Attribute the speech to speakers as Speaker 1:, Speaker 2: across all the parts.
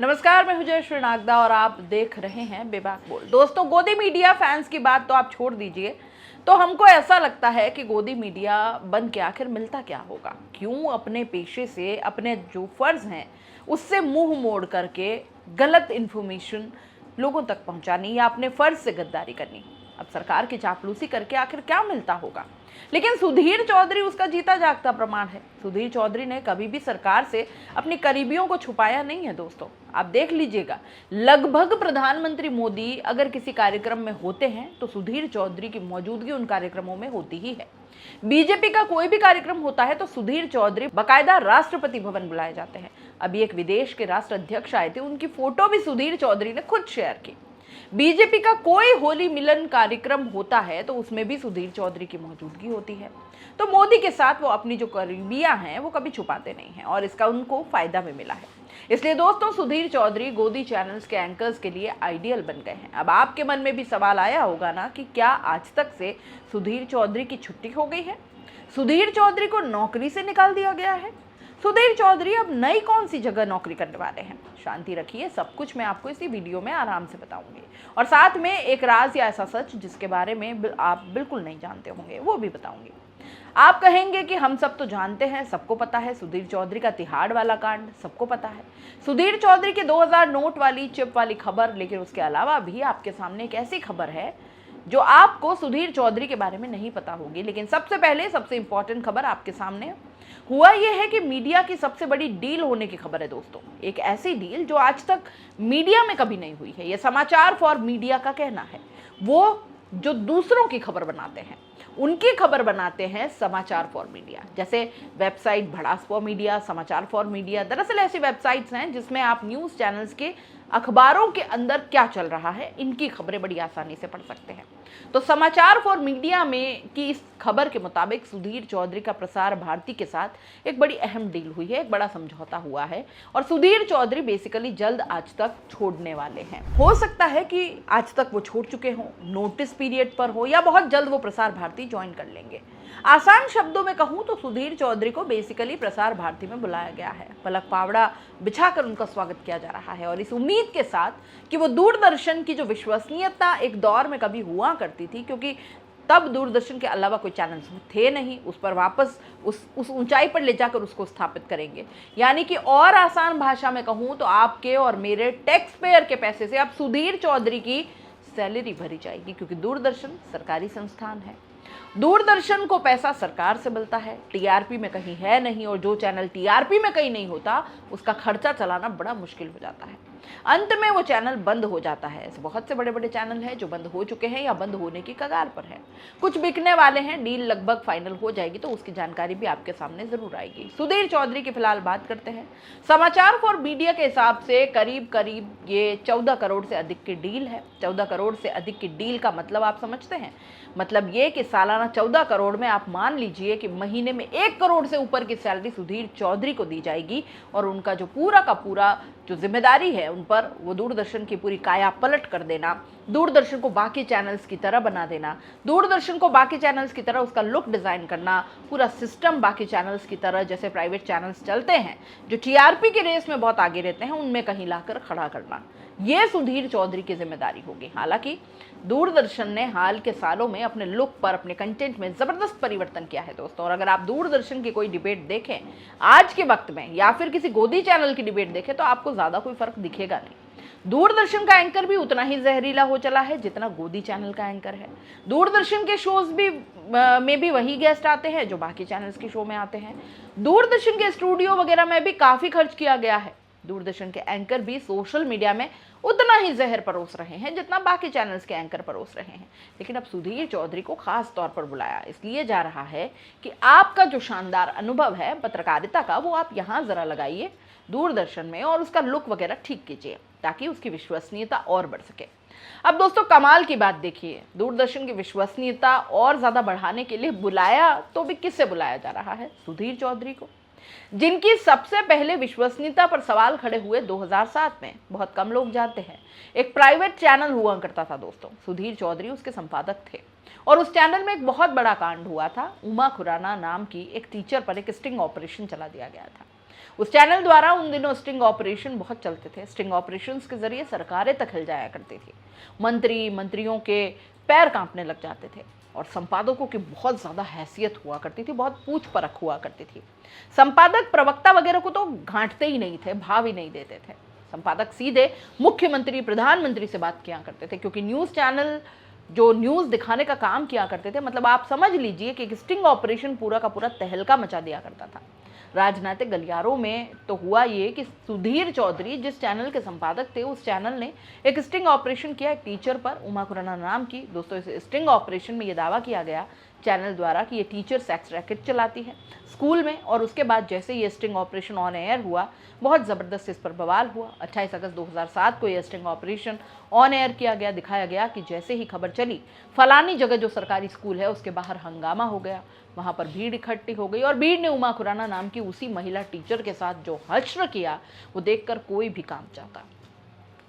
Speaker 1: नमस्कार, मैं हूं जयश्री नागदा और आप देख रहे हैं बेबाक बोल। दोस्तों, गोदी मीडिया फैंस की बात तो आप छोड़ दीजिए, तो हमको ऐसा लगता है कि गोदी मीडिया बन के आखिर मिलता क्या होगा। क्यों अपने पेशे से, अपने जो फर्ज हैं उससे मुंह मोड़ करके गलत इन्फॉर्मेशन लोगों तक पहुंचानी या अपने फर्ज से गद्दारी करनी। अब सरकार की चापलूसी करके आखिर क्या मिलता होगा। लेकिन सुधीर चौधरी उसका जीता जागता प्रमाण है। सुधीर चौधरी ने कभी भी सरकार से अपनी करीबियों को छुपाया नहीं है। दोस्तों, आप देख लीजिएगा, लगभग प्रधानमंत्री मोदी अगर किसी कार्यक्रम में होते हैं तो सुधीर चौधरी की मौजूदगी उन कार्यक्रमों में होती ही है। बीजेपी का कोई भी कार्यक्रम होता है तो सुधीर चौधरी बाकायदा राष्ट्रपति भवन बुलाए जाते हैं। अभी एक विदेश के राष्ट्राध्यक्ष आए थे, उनकी फोटो भी सुधीर चौधरी ने खुद शेयर की। बीजेपी का कोई होली मिलन कार्यक्रम होता है तो उसमें भी सुधीर चौधरी की मौजूदगी होती है। तो मोदी के साथ वो अपनी जो करीबियां हैं वो कभी छुपाते नहीं हैं और इसका उनको फायदा भी मिला है। इसलिए दोस्तों, सुधीर चौधरी गोदी चैनल्स के एंकर्स के लिए आइडियल बन गए हैं। अब आपके मन में भी सवाल आया होगा ना कि क्या आज तक से सुधीर चौधरी की छुट्टी हो गई है, सुधीर चौधरी को नौकरी से निकाल दिया गया है। सुधीर चौधरी अब नई कौन सी जगह नौकरी करने वाले हैं? शांति रखिए, सब कुछ मैं आपको इसी वीडियो में आराम से बताऊंगी और साथ में एक राज या ऐसा सच जिसके बारे में आप बिल्कुल नहीं जानते होंगे वो भी बताऊंगी। आप कहेंगे कि हम सब तो जानते हैं, सबको पता है, सुधीर चौधरी का तिहाड़ वाला कांड सबको पता है, सुधीर चौधरी के 2000 नोट वाली चिप वाली खबर, लेकिन उसके अलावा भी आपके सामने एक ऐसी खबर है जो आपको सुधीर चौधरी के बारे में नहीं पता होगी। लेकिन सबसे पहले सबसे इंपॉर्टेंट खबर आपके सामने हुआ यह है कि मीडिया की सबसे बड़ी डील होने की खबर है। दोस्तों, एक ऐसी डील जो आज तक मीडिया में कभी नहीं हुई है। यह समाचार फॉर मीडिया का कहना है। वो जो दूसरों की खबर बनाते हैं उनकी खबर बनाते हैं समाचार फॉर मीडिया। जैसे वेबसाइट भड़ास फॉर मीडिया, समाचार फॉर मीडिया, दरअसल ऐसी वेबसाइट्स हैं जिसमें आप न्यूज़ चैनल्स के अखबारों के अंदर क्या चल रहा है इनकी खबरें बड़ी आसानी से पढ़ सकते हैं। तो समाचार फॉर मीडिया में की इस खबर के मुताबिक सुधीर चौधरी का प्रसार भारती के साथ एक बड़ी अहम डील हुई है, एक बड़ा समझौता हुआ है और सुधीर चौधरी बेसिकली जल्द आज तक छोड़ने वाले हैं। हो सकता है कि आज तक वो छोड़ चुके हों, नोटिस पीरियड पर हो, या बहुत जल्द वो प्रसार भारती ज्वाइन कर लेंगे। आसान शब्दों में कहूं तो सुधीर चौधरी को बेसिकली प्रसार भारती में बुलाया गया है। पलक पावड़ा बिछाकर उनका स्वागत किया जा रहा है और इस उम्मीद के साथ कि वो दूरदर्शन की जो विश्वसनीयता एक दौर में कभी हुआ करती थी, क्योंकि तब दूरदर्शन के अलावा कोई चैनल थे नहीं, उस पर वापस उस ऊंचाई पर ले जाकर उसको स्थापित करेंगे। यानी कि और आसान भाषा में कहूं तो आपके और मेरे टैक्स पेयर के पैसे से अब सुधीर चौधरी की सैलरी भरी जाएगी, क्योंकि दूरदर्शन सरकारी संस्थान है। दूरदर्शन को पैसा सरकार से मिलता है, टीआरपी में कहीं है नहीं, और जो चैनल टीआरपी में कहीं नहीं होता उसका खर्चा चलाना बड़ा मुश्किल हो जाता है। अंत में वो चैनल बंद हो जाता है। ऐसे बहुत से बड़े बड़े चैनल हैं जो बंद हो चुके हैं या बंद होने की कगार पर हैं। कुछ बिकने वाले हैं, डील लगभग फाइनल हो जाएगी तो उसकी जानकारी भी आपके सामने जरूर आएगी। सुधीर चौधरी की फिलहाल बात करते हैं। समाचार फॉर मीडिया के हिसाब से करीब करीब ये 14 करोड़ से अधिक की डील है। 14 करोड़ से अधिक की डील का मतलब आप समझते हैं? मतलब ये कि सालाना 14 करोड़ में आप मान लीजिए कि महीने में 1 करोड़ से ऊपर की सैलरी सुधीर चौधरी को दी जाएगी और उनका जो पूरा का पूरा जो जिम्मेदारी है उन पर वो दूरदर्शन की पूरी काया पलट कर देना, दूरदर्शन को बाकी चैनल्स की तरह बना देना, दूरदर्शन को बाकी चैनल्स की तरह उसका लुक डिज़ाइन करना, पूरा सिस्टम बाकी चैनल्स की तरह जैसे प्राइवेट चैनल्स चलते हैं जो टीआरपी की रेस में बहुत आगे रहते हैं उनमें कहीं लाकर खड़ा करना, ये सुधीर चौधरी की जिम्मेदारी होगी। हालांकि दूरदर्शन ने हाल के सालों में अपने लुक पर, अपने कंटेंट में ज़बरदस्त परिवर्तन किया है दोस्तों। और अगर आप दूरदर्शन की कोई डिबेट देखें आज के वक्त में या फिर किसी गोदी चैनल की डिबेट देखें तो आपको ज़्यादा कोई फर्क दिखेगा नहीं। दूरदर्शन का एंकर भी उतना ही जहरीला हो चला है जितना गोदी चैनल का एंकर है। दूरदर्शन के शोज भी में भी वही गेस्ट आते हैं जो बाकी चैनल्स के शो में आते हैं। दूरदर्शन के स्टूडियो वगैरह में भी काफ़ी खर्च किया गया है। दूरदर्शन के एंकर भी सोशल मीडिया में उतना ही जहर परोस रहे हैं जितना बाकी चैनल्स के एंकर परोस रहे हैं। लेकिन अब सुधीर चौधरी को खास तौर पर बुलाया इसलिए जा रहा है कि आपका जो शानदार अनुभव है पत्रकारिता का वो आप यहाँ ज़रा लगाइए दूरदर्शन में और उसका लुक वगैरह ठीक कीजिए ताकि उसकी विश्वसनीयता और बढ़ सके। अब दोस्तों, कमाल की बात देखिए, दूरदर्शन की विश्वसनीयता और ज़्यादा बढ़ाने के लिए बुलाया तो भी किससे बुलाया जा रहा है? सुधीर चौधरी को, जिनकी सबसे पहले विश्वसनीयता पर सवाल खड़े हुए 2007 में। बहुत कम लोग जानते हैं, एक प्राइवेट चैनल हुआ करता था दोस्तों, सुधीर चौधरी उसके संपादक थे और उस चैनल में एक बहुत बड़ा कांड हुआ था। उमा खुराना नाम की एक टीचर पर एक स्टिंग ऑपरेशन चला दिया गया था। उस चैनल द्वारा उन दिनों स्टिंग ऑपरेशन बहुत चलते थे। स्टिंग ऑपरेशंस के जरिए सरकारें तक हिल जाया करती थी, मंत्रियों के पैर कांपने लग जाते थे और संपादकों की बहुत ज्यादा हैसियत हुआ करती थी, बहुत पूछ परख हुआ करती थी। संपादक प्रवक्ता वगैरह को तो घांटते ही नहीं थे, भाव ही नहीं देते थे। संपादक सीधे मुख्यमंत्री, प्रधानमंत्री से बात किया करते थे, क्योंकि न्यूज चैनल जो न्यूज दिखाने का काम किया करते थे, मतलब आप समझ लीजिए कि एक स्टिंग ऑपरेशन पूरा का पूरा तहलका मचा दिया करता था। राजनीतिक गलियारों में तो हुआ ये कि सुधीर चौधरी जिस चैनल के संपादक थे, उस चैनल ने एक स्टिंग ऑपरेशन किया एक टीचर पर, उमा खुराना नाम की। दोस्तों, इस स्टिंग ऑपरेशन में ये दावा किया गया चैनल द्वारा कि ये टीचर सेक्स रैकेट चलाती है स्कूल में। और उसके बाद जैसे ये स्टिंग ऑपरेशन ऑन एयर हुआ, बहुत ज़बरदस्त इस पर बवाल हुआ। 28 अगस्त 2007 को यह स्टिंग ऑपरेशन ऑन एयर किया गया। दिखाया गया कि जैसे ही खबर चली, फलानी जगह जो सरकारी स्कूल है उसके बाहर हंगामा हो गया, वहां पर भीड़ इकट्ठी हो गई और भीड़ ने उमा खुराना नाम की उसी महिला टीचर के साथ जो हश्र किया, वो देखकर कोई भी काम चाहता।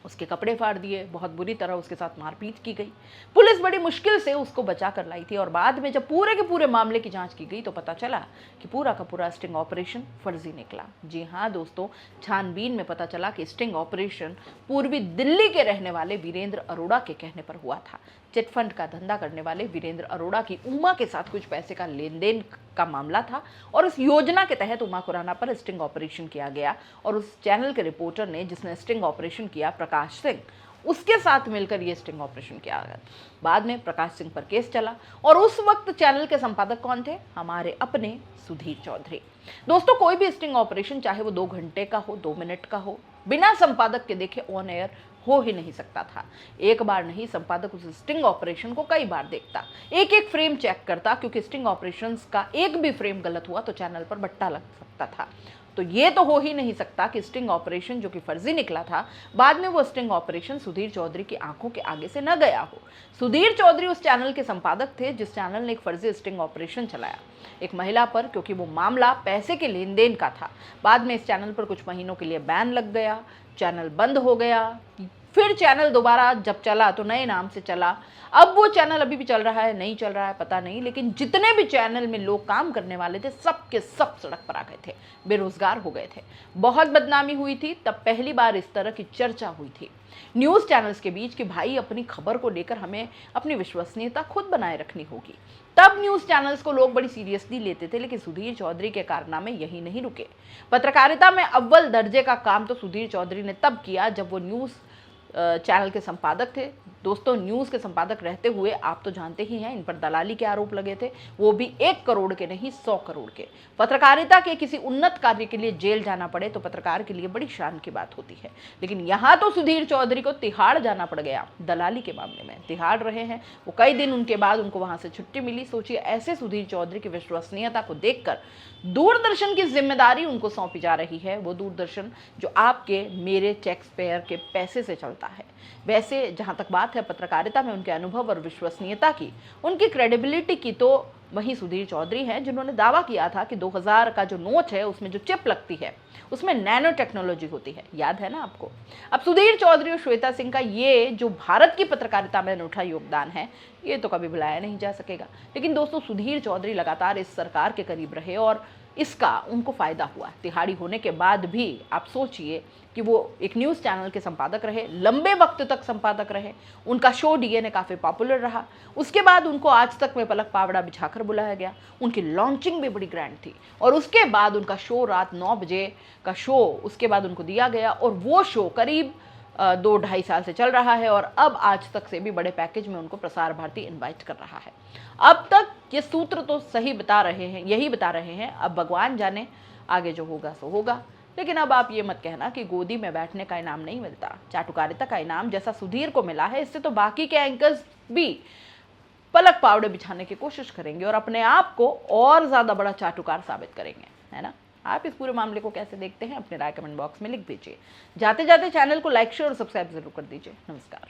Speaker 1: उसके कपड़े फाड़ दिए, बहुत बुरी तरह उसके साथ मारपीट की गई। पुलिस बड़ी मुश्किल से उसको बचा कर लाई थी और बाद में जब पूरे के पूरे मामले की जांच की गई तो पता चला कि पूरा का पूरा स्टिंग ऑपरेशन फर्जी निकला। जी हाँ दोस्तों, छानबीन में पता चला कि स्टिंग ऑपरेशन पूर्वी दिल्ली के रहने वाले वीरेंद्र अरोड़ा के कहने पर हुआ था। चिटफंड का धंधा करने वाले वीरेंद्र अरोड़ा की उमा के साथ कुछ पैसे का लेन देन का मामला था और उस योजना के तहत उमा खुराना पर स्टिंग ऑपरेशन किया गया। और उस चैनल के रिपोर्टर ने जिसने स्टिंग ऑपरेशन किया, प्रकाश सिंह, उसके साथ मिलकर ये स्टिंग ऑपरेशन किया गया। बाद में प्रकाश सिंह पर केस चला और उस वक्त चैनल के संपादक कौन थे? हमारे अपने सुधीर चौधरी। दोस्तों, कोई भी स्टिंग ऑपरेशन चाहे वो 2 घंटे का हो, 2 मिनट का हो, बिना संपादक के देखे ऑन एयर हो ही नहीं सकता था। एक बार नहीं, संपादक उस स्टिंग ऑपरेशन को कई बार देखता, एक एक फ्रेम चेक करता, क्योंकि स्टिंग ऑपरेशंस का एक भी फ्रेम गलत हुआ तो चैनल पर बट्टा लग सकता था। तो ये तो हो ही नहीं सकता कि स्टिंग ऑपरेशन जो कि फर्जी निकला था, बाद में वो स्टिंग ऑपरेशन सुधीर चौधरी की आंखों के आगे से न गया हो। सुधीर चौधरी उस चैनल के संपादक थे जिस चैनल ने एक फर्जी स्टिंग ऑपरेशन चलाया एक महिला पर, क्योंकि वो मामला पैसे के लेन देन का था। बाद में इस चैनल पर कुछ महीनों के लिए बैन लग गया, चैनल बंद हो गया। फिर चैनल दोबारा जब चला तो नए नाम से चला। अब वो चैनल अभी भी चल रहा है, नहीं चल रहा है पता नहीं, लेकिन जितने भी चैनल में लोग काम करने वाले थे सब के सब सड़क पर आ गए थे, बेरोजगार हो गए थे। बहुत बदनामी हुई थी। तब पहली बार इस तरह की चर्चा हुई थी न्यूज़ चैनल्स के बीच कि भाई, अपनी खबर को लेकर हमें अपनी विश्वसनीयता खुद बनाए रखनी होगी। तब न्यूज़ चैनल्स को लोग बड़ी सीरियसली लेते थे। लेकिन सुधीर चौधरी के कारनामे यही नहीं रुके। पत्रकारिता में अव्वल दर्जे का काम तो सुधीर चौधरी ने तब किया जब वो न्यूज़ चैनल के संपादक थे। दोस्तों, न्यूज़ के संपादक रहते हुए आप तो जानते ही हैं इन पर दलाली के आरोप लगे थे, वो भी 1 करोड़ के नहीं 100 करोड़ के। पत्रकारिता के किसी उन्नत कार्य के लिए जेल जाना पड़े तो पत्रकार के लिए बड़ी शान की बात होती है, लेकिन यहाँ तो सुधीर चौधरी को तिहाड़ जाना पड़ गया दलाली के मामले में। तिहाड़ रहे हैं वो कई दिन, उनके बाद उनको वहां से छुट्टी मिली। सोचिए, ऐसे सुधीर चौधरी की विश्वसनीयता को देखकर दूरदर्शन की जिम्मेदारी उनको सौंपी जा रही है, वो दूरदर्शन जो आपके मेरे टैक्स पेयर के पैसे से चलता है। वैसे जहां तक बात है पत्रकारिता में उनके अनुभव और विश्वसनीयता की, उनकी क्रेडिबिलिटी की, तो वही सुधीर चौधरी हैं जिन्होंने दावा किया था कि 2000 का जो नोट है उसमें जो चिप लगती है उसमें नैनो टेक्नोलॉजी होती है, याद है ना आपको। अब सुधीर चौधरी और श्वेता सिंह का ये जो भारत की पत्रकारिता में अनूठा योगदान है, ये तो कभी भुलाया नहीं जा सकेगा। लेकिन दोस्तों, सुधीर चौधरी लगातार इस सरकार के करीब रहे और इसका उनको फायदा हुआ। तिहाड़ी होने के बाद भी आप सोचिए कि वो एक न्यूज़ चैनल के संपादक रहे, लंबे वक्त तक संपादक रहे। उनका शो डीएनए काफ़ी पॉपुलर रहा। उसके बाद उनको आज तक में पलक पावड़ा बिछाकर बुलाया गया। उनकी लॉन्चिंग भी बड़ी ग्रैंड थी और उसके बाद उनका शो रात 9 बजे का शो उसके बाद उनको दिया गया और वो शो करीब 2-2.5 साल से चल रहा है और अब आज तक से भी बड़े पैकेज में उनको प्रसार भारती इनवाइट कर रहा है। अब तक ये सूत्र तो सही बता रहे हैं, यही बता रहे हैं। अब भगवान जाने आगे जो होगा सो होगा। लेकिन अब आप ये मत कहना कि गोदी में बैठने का इनाम नहीं मिलता। चाटुकारिता का इनाम जैसा सुधीर को मिला है, इससे तो बाकी के एंकर्स भी पलक पावड़े बिछाने की कोशिश करेंगे और अपने आप को और ज़्यादा बड़ा चाटुकार साबित करेंगे, है ना। आप इस पूरे मामले को कैसे देखते हैं, अपने राय कमेंट बॉक्स में लिख दीजिए। जाते जाते चैनल को लाइक, शेयर और सब्सक्राइब जरूर कर दीजिए। नमस्कार।